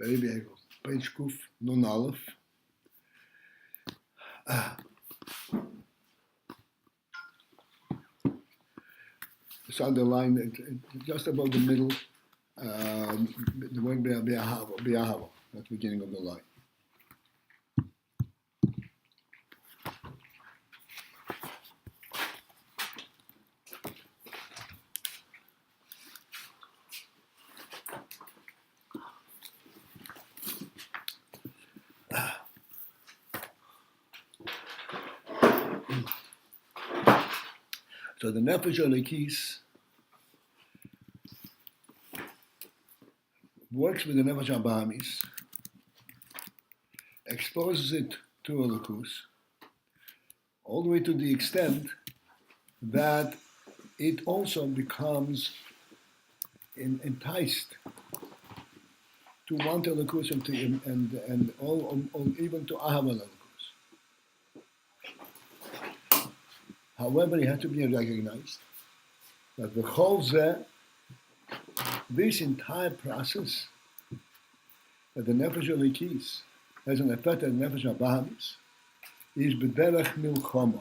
Maybe page kuf nun aleph. It's underlined just above the middle, the word bi'ahava, at the beginning of the line. So the Nefesh Elikis works with the Nefesh Abahamis, exposes it to Elokus, all the way to the extent that it also becomes enticed to want Elokus and all even to Ahav Elokus. However, it has to be recognized that the whole this entire process that the Nefesh Elikis has an effect on the Nefesh Abahamis is b'derech milchama.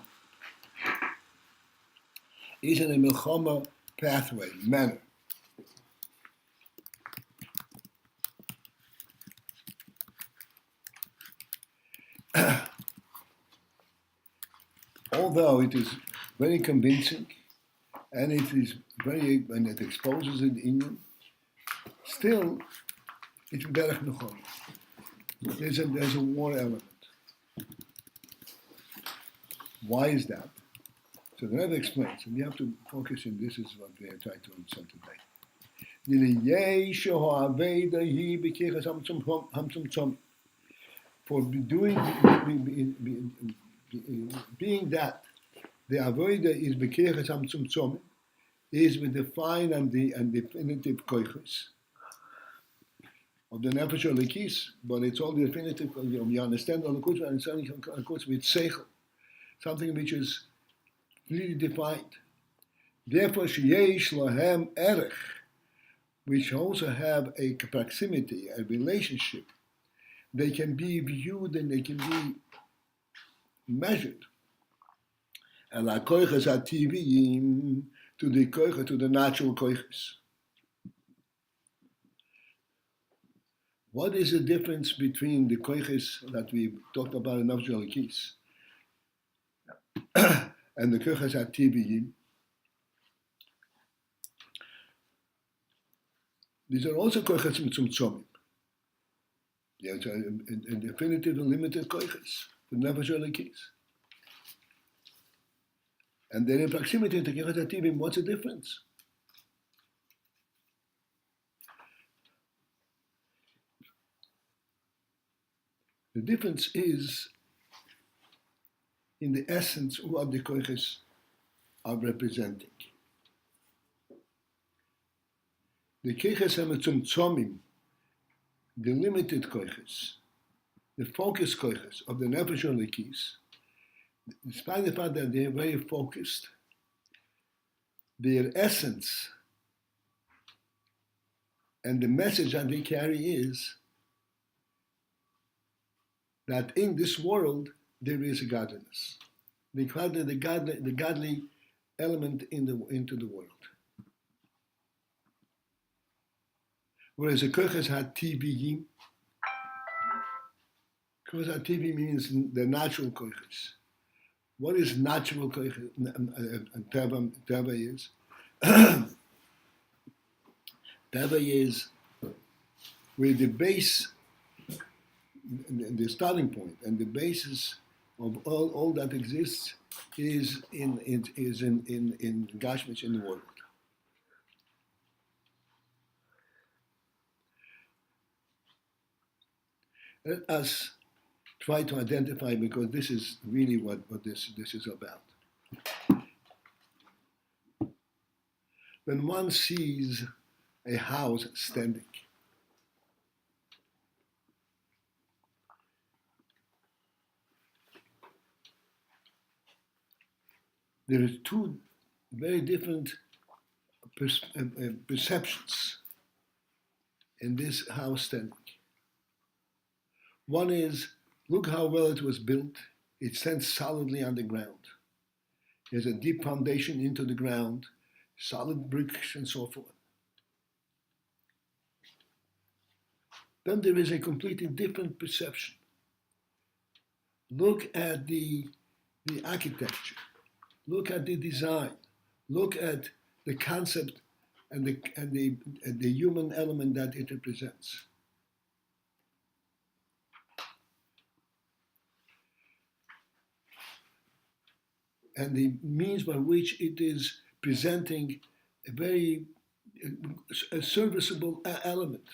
Is in a milchama pathway, manner. Although it is very convincing and it exposes it in you, still it's b'derech milchama. There's a war element. Why is that? So the Rebbe explains, and you have to focus in this is what we are trying to understand today. For being that the avoida is b'kirchas hamtzumtzom, is with the fine and definitive koiches of the Nefesh Elikis, but it's all the definitive. You understand all the kutzah and something with seichel, something which is clearly defined. Therefore, sheyesh lahem erech, which also have a proximity, a relationship. They can be viewed and they can be measured. And la koiches ativiyim to the natural koiches. What is the difference between the koiches that we talked about in Nefesh Elikis and the koiches ativiyim? These are also koiches mitzumtzomim. There's a definitive and limited koiches, the Nefesh Elikis. And then in proximity to koiches ativiyim, what's the difference? The difference is in the essence what the koiches are representing. The koiches hamitzumtzomim, the limited koiches, the focused koiches of the Nefesh Elikis, despite the fact that they are very focused, their essence and the message that they carry is that in this world there is a godliness. The godly element into the world. Whereas the koiches hativiyim, koiches hativiyim means the natural koiches. What is natural koiches? Teva is. Teva is where the base, the starting point, and the basis of all that exists is in Gashmish in the world. Let us try to identify, because this is really what this is about. When one sees a house standing, there are two very different perceptions in this house standing. One is, look how well it was built. It stands solidly on the ground. There's a deep foundation into the ground, solid bricks and so forth. Then there is a completely different perception. Look at the architecture. Look at the design. Look at the concept and the human element that it represents. And the means by which it is presenting a very serviceable element.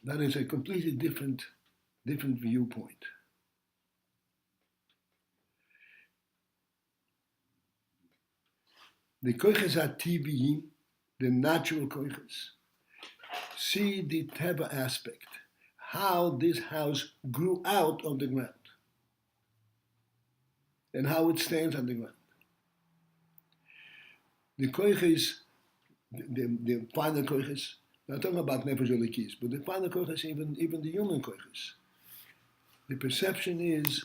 That is a completely different viewpoint. The coerces HaTiviyim, the natural coerces, see the teva aspect, how this house grew out of the ground, and how it stands on the ground. The coerces, the final coerces, not talking about nefesh elikis, but the final coerces, even the human coerces. The perception is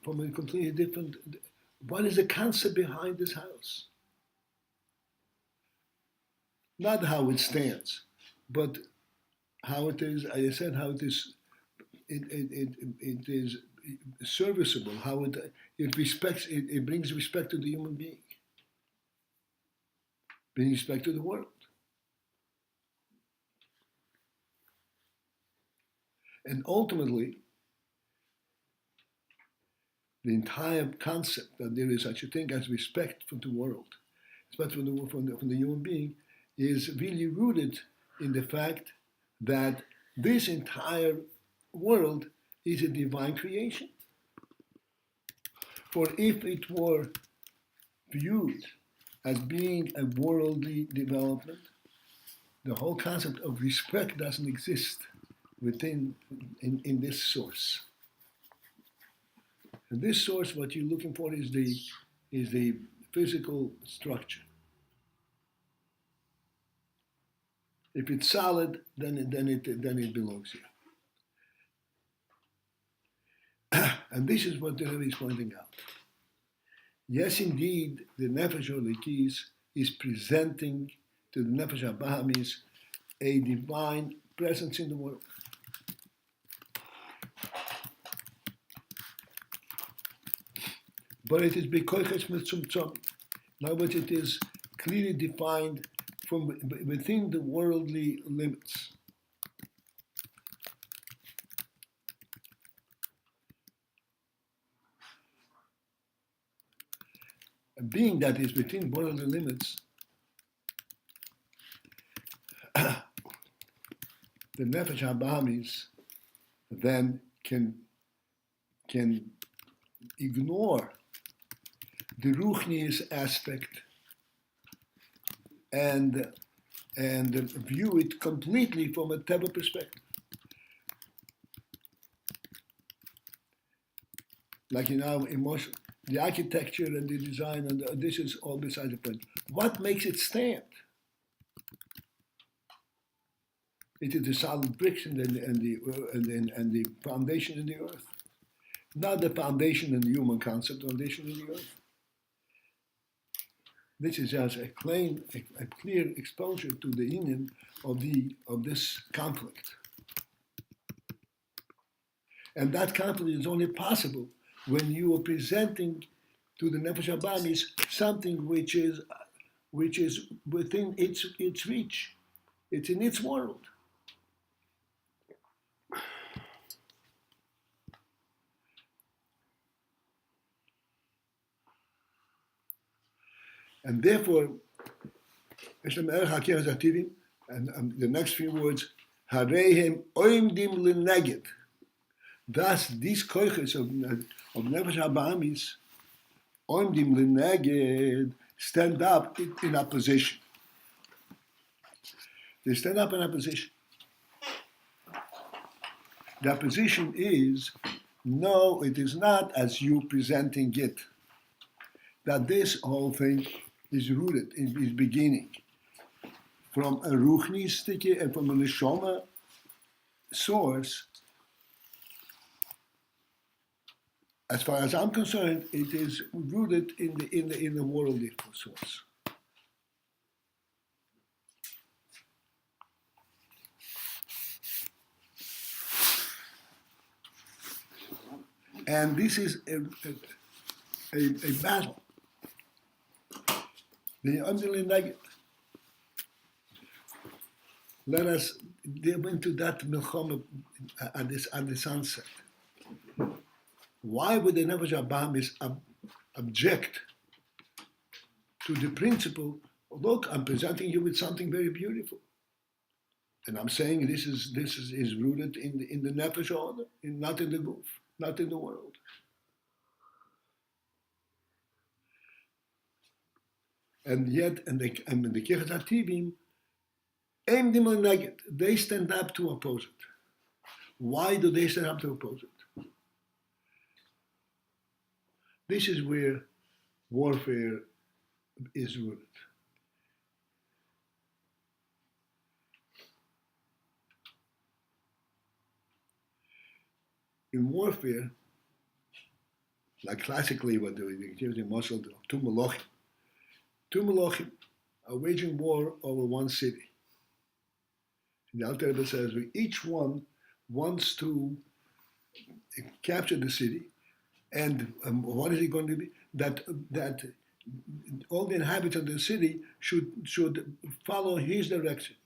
from a completely different. What is the concept behind this house? Not how it stands, but how it is. I said how it is. It is serviceable. How it respects. It brings respect to the human being. Brings respect to the world. And ultimately, the entire concept that there is such a thing as respect for the world, respect from the human being, is really rooted in the fact that this entire world is a divine creation. For if it were viewed as being a worldly development, the whole concept of respect doesn't exist in this source. And this source, what you're looking for is the physical structure. If it's solid, then it belongs here. And this is what the Rebbe is pointing out. Yes, indeed, the Nefesh Elikis is presenting to the Nefesh HaBahamis a divine presence in the world. But it is b'koyches mitzumtzom. In other words, it is clearly defined from within the worldly limits. A being that is within worldly limits, the Nefesh HaBahamis then can ignore the Ruchnius aspect and view it completely from a Teva perspective. Like in our emotion, the architecture and the design, and this is all besides the point. What makes it stand? It is the solid bricks and the foundation in the earth. Not the foundation in the human concept, foundation in the earth. This is just a clear exposure to the union of this conflict. And that conflict is only possible when you are presenting to the Nefesh HaBahamis something which is within its reach. It's in its world. And therefore, and the next few words, Harehem oimdim leneged. Thus, these koiches of Nefesh HaBahamis, oimdim leneged, stand up in opposition. They stand up in opposition. The opposition is, no, it is not as you presenting it. That this whole thing is rooted, is beginning from a ruchni sticky and from a neshama source. As far as I'm concerned, it is rooted in the worldly source. And this is a battle. The underlying negative. Let us delve into that milchama at the sunset. Why would the Nefesh Abamis object to the principle? Look, I'm presenting you with something very beautiful, and I'm saying this is rooted in the Nefesh order, not in the Guf, not in the world. And yet, and the Kirchas HaTivim, they stand up to oppose it. Why do they stand up to oppose it? This is where warfare is rooted. In warfare, like classically what the muscle of two Malachim are waging war over one city. And the Alter Rebbe says each one wants to capture the city, and what is it going to be? That all the inhabitants of the city should follow his direction.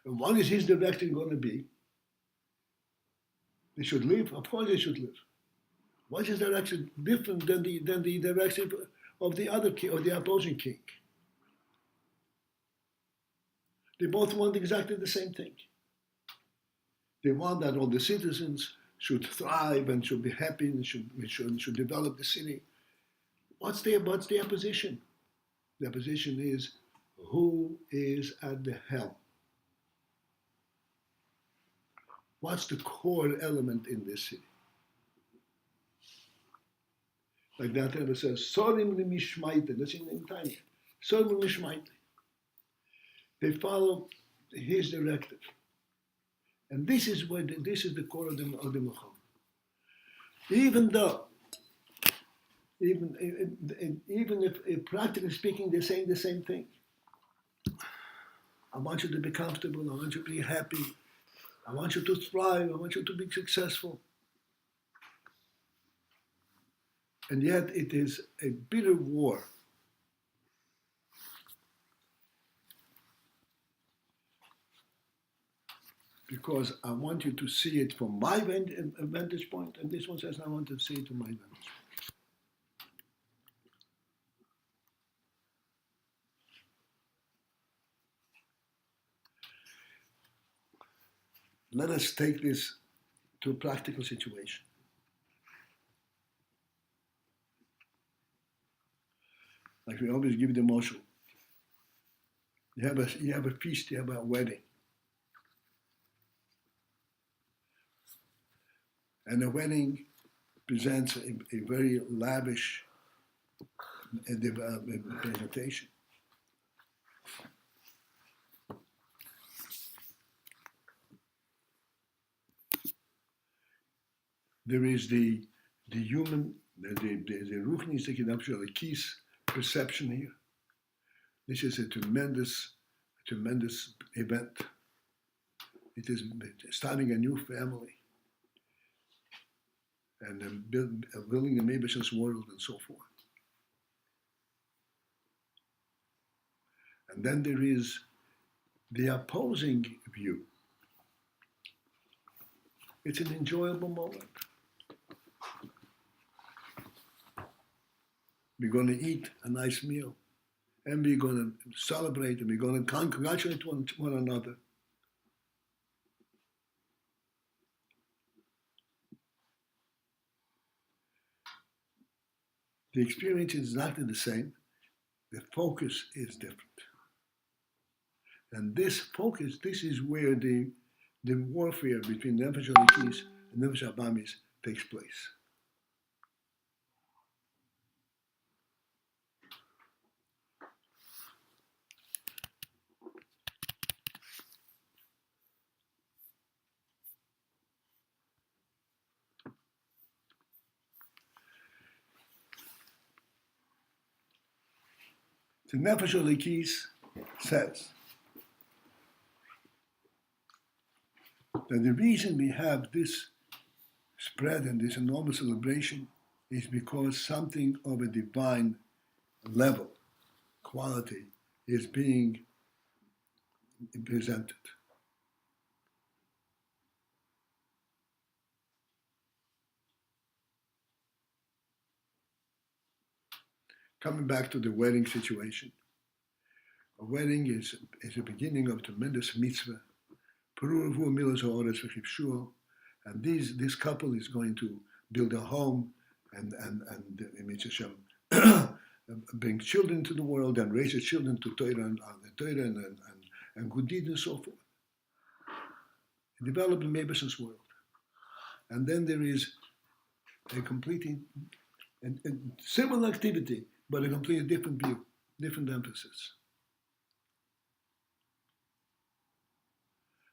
And what is his direction going to be? They should live. Of course, they should live. What is his direction different than the direction of the other king, or the opposing king? They both want exactly the same thing. They want that all the citizens should thrive and should be happy and should develop the city. What's their position? Their position is who is at the helm? What's the core element in this city? Like that Rebbe says, Sorim Limishmaite. That's in Tanya. Sorim Limishmaite. They follow his directive. And this is the core of the Milchama. Even if practically speaking they're saying the same thing. I want you to be comfortable, I want you to be happy, I want you to thrive, I want you to be successful. And yet it is a bitter war. Because I want you to see it from my vantage point, and this one says, I want to see it from my vantage point. Let us take this to a practical situation. Like we always give the moshel. You have a feast, you have a wedding. And the wedding presents a very lavish presentation. There is the human, the ruchnistic and actually keys perception here. This is a tremendous event. It is starting a new family. And building the Mebish's world and so forth. And then there is the opposing view. It's an enjoyable moment. We're going to eat a nice meal, and we're going to celebrate, and we're going to congratulate one another. The experience is exactly the same. The focus is different. And this focus, this is where the warfare between Nefesh Elikis and Nefesh Abamis takes place. The Nefesh Elikis says that the reason we have this spread and this enormous celebration is because something of a divine level, quality, is being presented. Coming back to the wedding situation, a wedding is the beginning of tremendous mitzvah. And this couple is going to build a home and bring children to the world and raise their children to Torah and good deeds and so forth. Develop the Mebes's world. And then there is a completely similar activity, but a completely different view, different emphasis.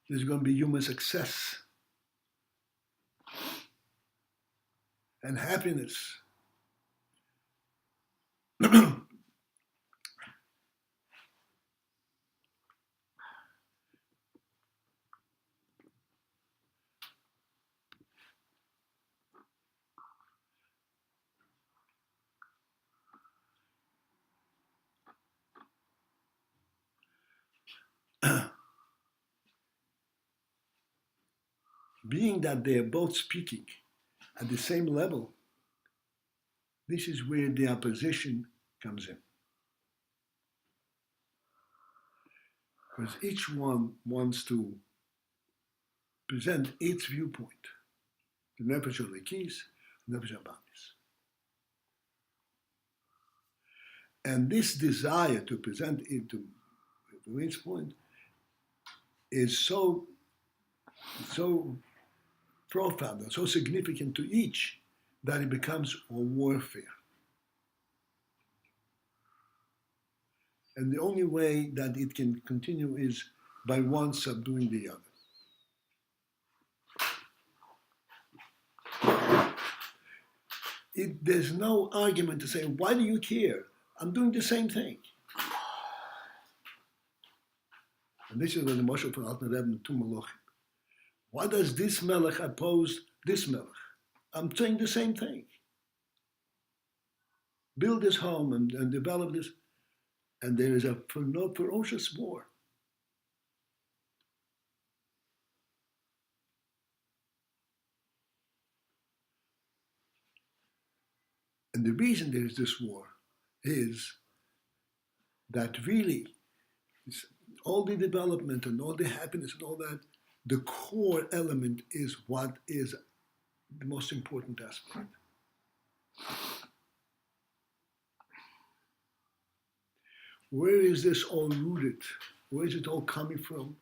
There's going to be human success and happiness. Being that they are both speaking at the same level, this is where the opposition comes in. Because each one wants to present its viewpoint. The Nefesh Elikis, the Nefesh Abamis. And this desire to present it to its point is so profound and so significant to each that it becomes a warfare. And the only way that it can continue is by one subduing the other. There's no argument to say, why do you care? I'm doing the same thing. And this is what the Moshe from Alter Rebbe to Malachim. Why does this Melech oppose this Melech? I'm saying the same thing. Build this home and develop this. And there is a ferocious war. And the reason there is this war is that really all the development and all the happiness and all that, the core element is what is the most important aspect. Where is this all rooted? Where is it all coming from?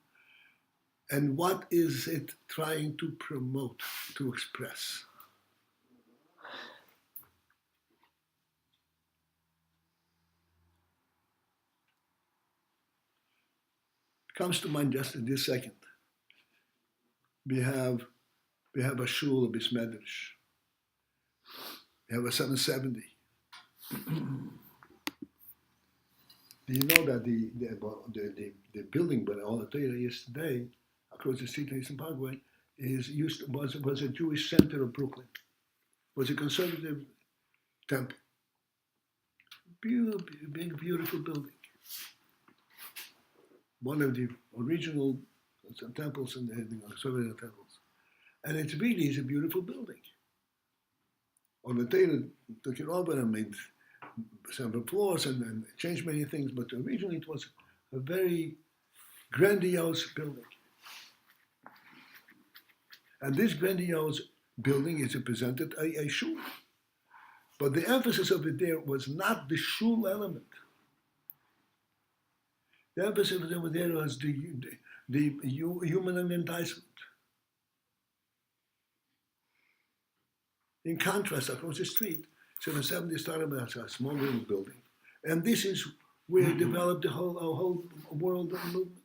And what is it trying to promote, to express? It comes to mind just in this second. We have a shul, a bismedrash. We have a 770. Do you know that the building where all the Torah is today, across the street in Eastern Parkway, was a Jewish center of Brooklyn. Was a conservative temple. Beautiful building. One of the original temples in the conservative temples. And it really is a beautiful building. On the Torah took it over and made several floors and changed many things, but originally it was a very grandiose building. And this grandiose building is represented a shul. But the emphasis of it there was not the shul element. The emphasis over there was the human enticement. In contrast, across the street, 770 started as a small little building. And this is where it developed our whole world movement.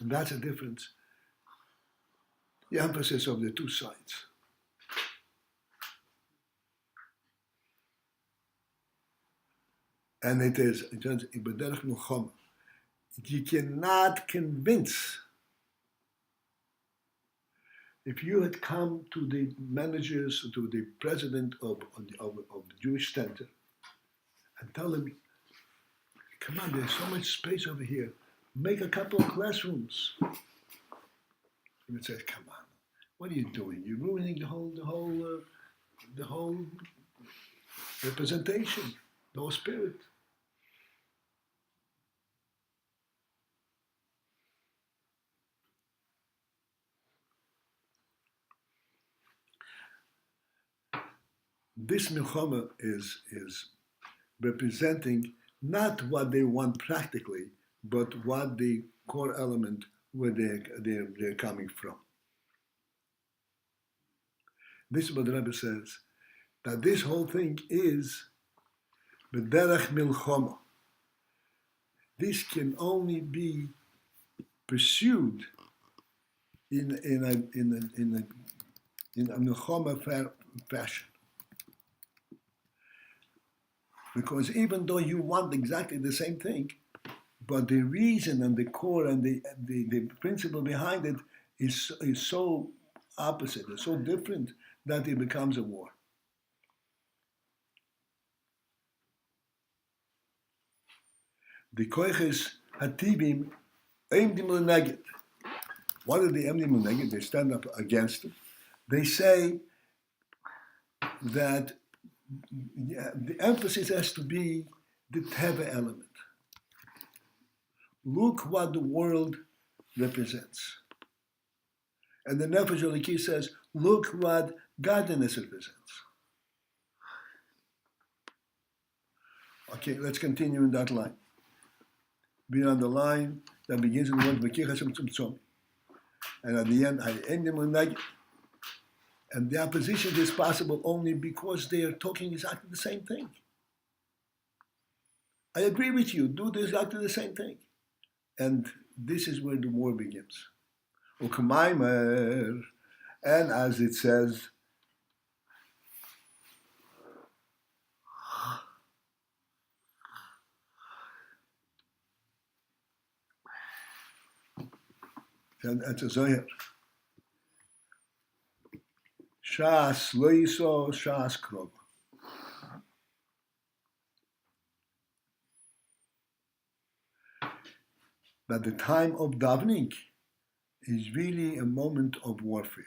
And that's the difference, the emphasis of the two sides. And it is, you cannot convince. If you had come to the managers, to the president of the Jewish Center, and tell him, come on, there's so much space over here, make a couple of classrooms. He would say, come on, what are you doing? You're ruining the whole representation, the whole spirit. This milchama is representing not what they want practically, but what the core element where they're coming from. This is what the Rebbe says, that this whole thing is b'derech milchama. This can only be pursued in a milchama fashion. Because even though you want exactly the same thing, but the reason and the core and the principle behind it is so opposite, it's so different that it becomes a war. The coerces hatibim emdim l'neged. What are the emdim l'neged? They stand up against it. They say that the emphasis has to be the teva element. Look what the world represents. And the Nefesh Eliki says, look what godliness represents. Okay, let's continue in that line. Be on the line that begins in the word V'kichashem tzumtzom. And at the end, and the opposition is possible only because they are talking exactly the same thing. I agree with you, do exactly the same thing. And this is where the war begins. And as it says, and it's a Zohar. Shas loiso, shas krov. That the time of davening is really a moment of warfare.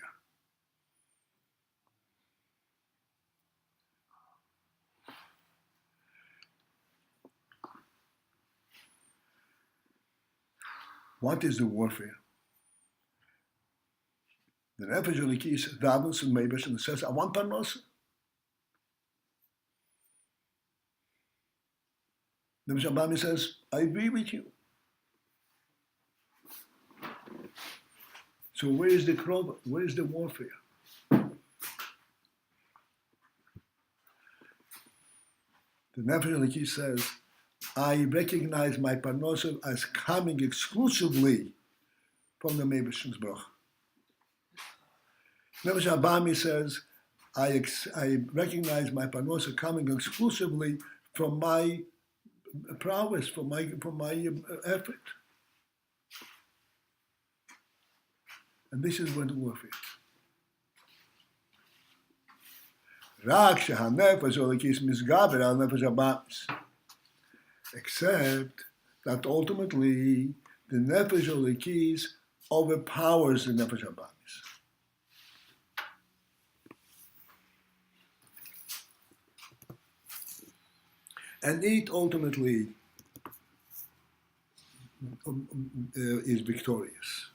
What is the warfare? The Nefesh Eliki davens and Meibesh and says, I want parnosa. The Mishabami says, I agree with you. So where is the krova? Where is the warfare? The Nefesh Eliki says, I recognize my parnosa as coming exclusively from the Meibesh's bracha. Nefesh Abami says, I recognize my parnosa coming exclusively from my prowess, from my effort. And this is where the warfare. Except that ultimately the Nefesh Elokis overpowers the Nefesh Abamis. And it ultimately is victorious.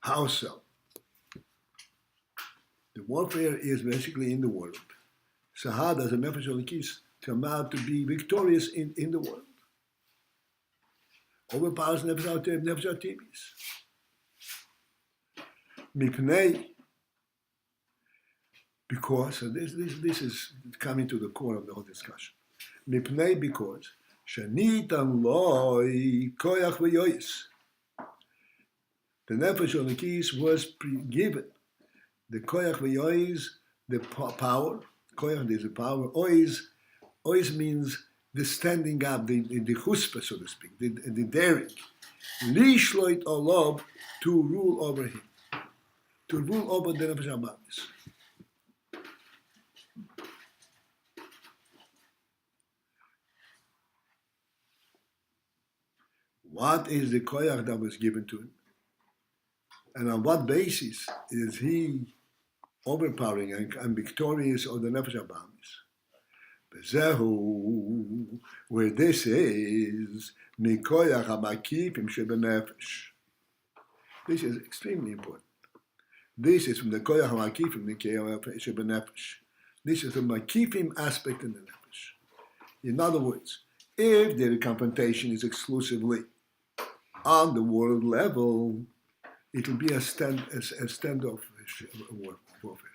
How so? The warfare is basically in the world. So how does the Nefesh Elokis come out to be victorious in the world? Overpowers Nefesh Atibis. Mipnei. Because, so this is coming to the core of the whole discussion. Mipnei, because shanitan loy koyach v'yoyis. The Nefesh Elokis was given the koyach v'yoyis, the power. Koyach is the power. Ois, Ois means the standing up, the chutzpah, so to speak, the daring. Lishloit olob, to rule over him, to rule over the nefesh habahamis. What is the koyach that was given to him? And on what basis is he overpowering and victorious over the nefesh habahamis? Bezehu, where this is mikoyach hamakifim shebenefesh. This is extremely important. This is from the koyach hamakifim shebenefesh. This is the makifim aspect in the nefesh. In other words, if the confrontation is exclusively on the world level, it will be a standoff warfare.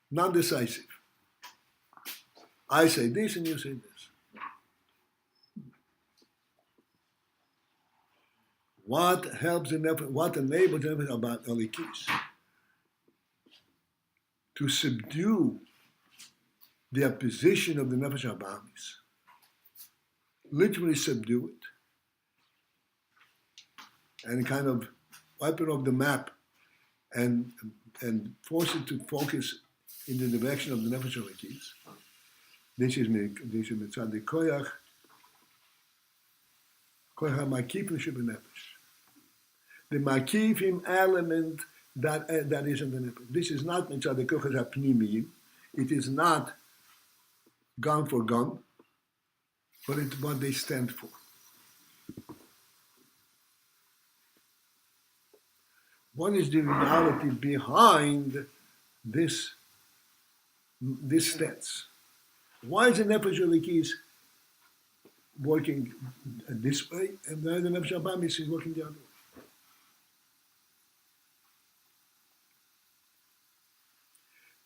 Non-decisive. I say this and you say this. What helps the nefesh? What enables the nefesh about alikis to subdue the opposition of the nefesh habahamis? Literally subdue it and kind of wipe it off the map and force it to focus in the direction of the nefesh habahamis. This is mitzvah the koyach hamakifim shebenefesh. The makifim element that is in the nefesh. This is not mitzvah the koyach hapnimiyim. It is not gun for gun, but it's what they stand for. What is the reality behind this stance? Why is the nefesh habahamis working this way, and why the nefesh habahamis is working the other way?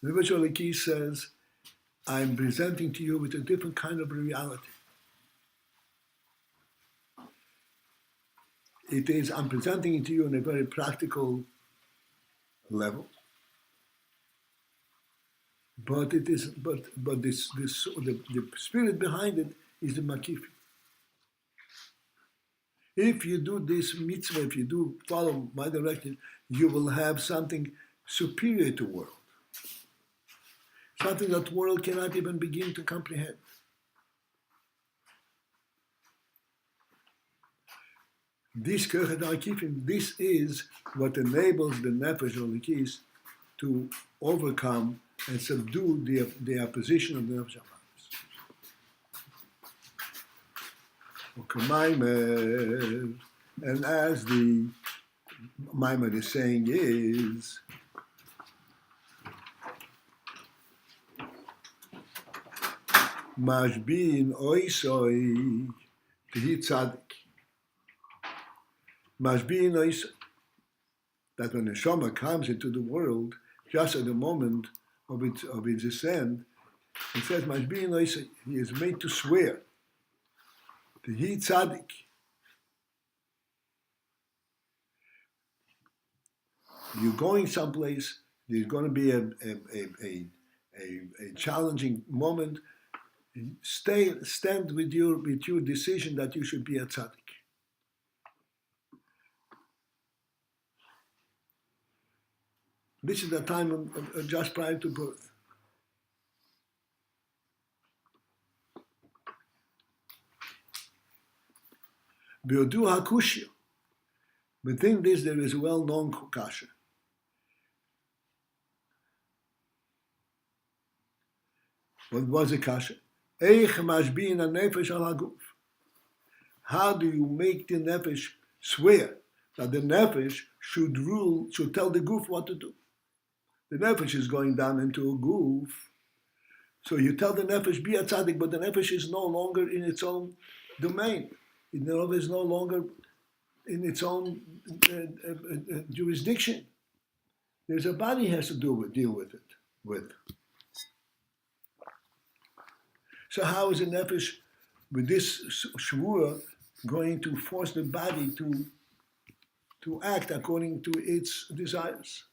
The nefesh habahamis says, I'm presenting to you with a different kind of reality. It is, I'm presenting it to you on a very practical level. But it is, but the spirit behind it is the makif. If you do this mitzvah, if you do follow my direction, you will have something superior to world. Something that world cannot even begin to comprehend. This this is what enables the nefesh habahamis to overcome and subdue the opposition of the nefesh habahamis. And as the Maimon is saying is, Mashbin oisoi tehi tzadik. Mashbin oisoi. That when the neshama comes into the world, just at the moment of its ascent, it says Mashbin oisoi. He is made to swear. Tehi tzadik. You're going someplace. There's going to be a challenging moment. Stand with your decision that you should be a tzaddik. This is the time of just prior to birth. B'yodu hakushya. Within this there is a well-known kasha. What was the kasha? How do you make the nefesh swear that the nefesh should tell the guf what to do? The nefesh is going down into a guf. So you tell the nefesh, be a tzaddik, but the nefesh is no longer in its own domain. It is no longer in its own jurisdiction. There's a body has to deal with it. So how is the nefesh, with this shvura, going to force the body to act according to its desires?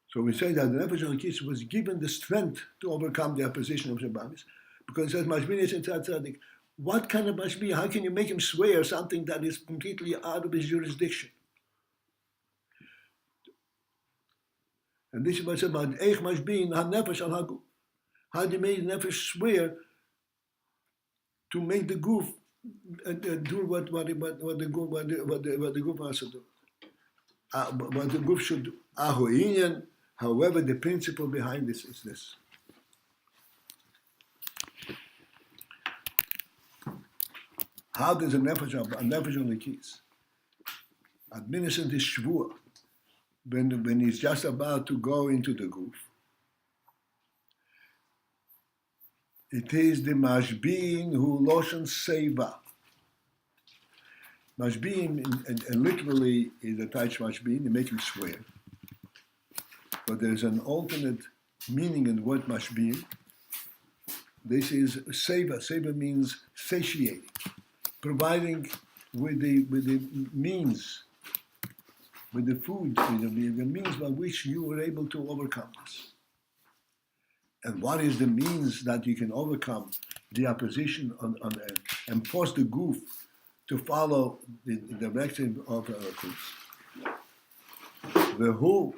So we say that the Nefesh Elokis was given the strength to overcome the opposition of Shabbos, because it says Mashbin is in Tzaddik. What kind of Mashbin? How can you make him swear something that is completely out of his jurisdiction? And this is what I said about Eich Mashbin HaNefesh Al HaGuf. How do you make the Nefesh swear to make the Guf do what the Guf has to do? What the Guf should do. AYIN. However, the principle behind this is this. How does a Nefesh Elokis administer this Shvuah when he's just about to go into the Guf? It is the Mashbin who Loshen Seva. Mashbin, and literally is attached Mashbin, you make him swear. But there's an alternate meaning in the word Mashbin. This is Seva. Seva means satiating, providing with the means, with the food, with the means by which you were able to overcome this. And what is the means that you can overcome the opposition and force the Guf to follow the direction of Elokus? The who,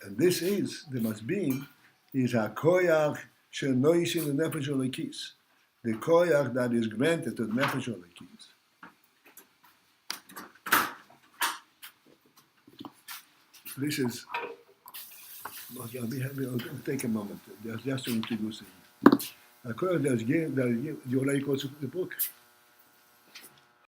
and this is the Masbin, is a koyach shenoisin the Nefesh Elokis, the koyach that is granted to the Nefesh Elokis. This is. I'll take a moment just to introduce it. A koyach that is given, that you already quoted the book.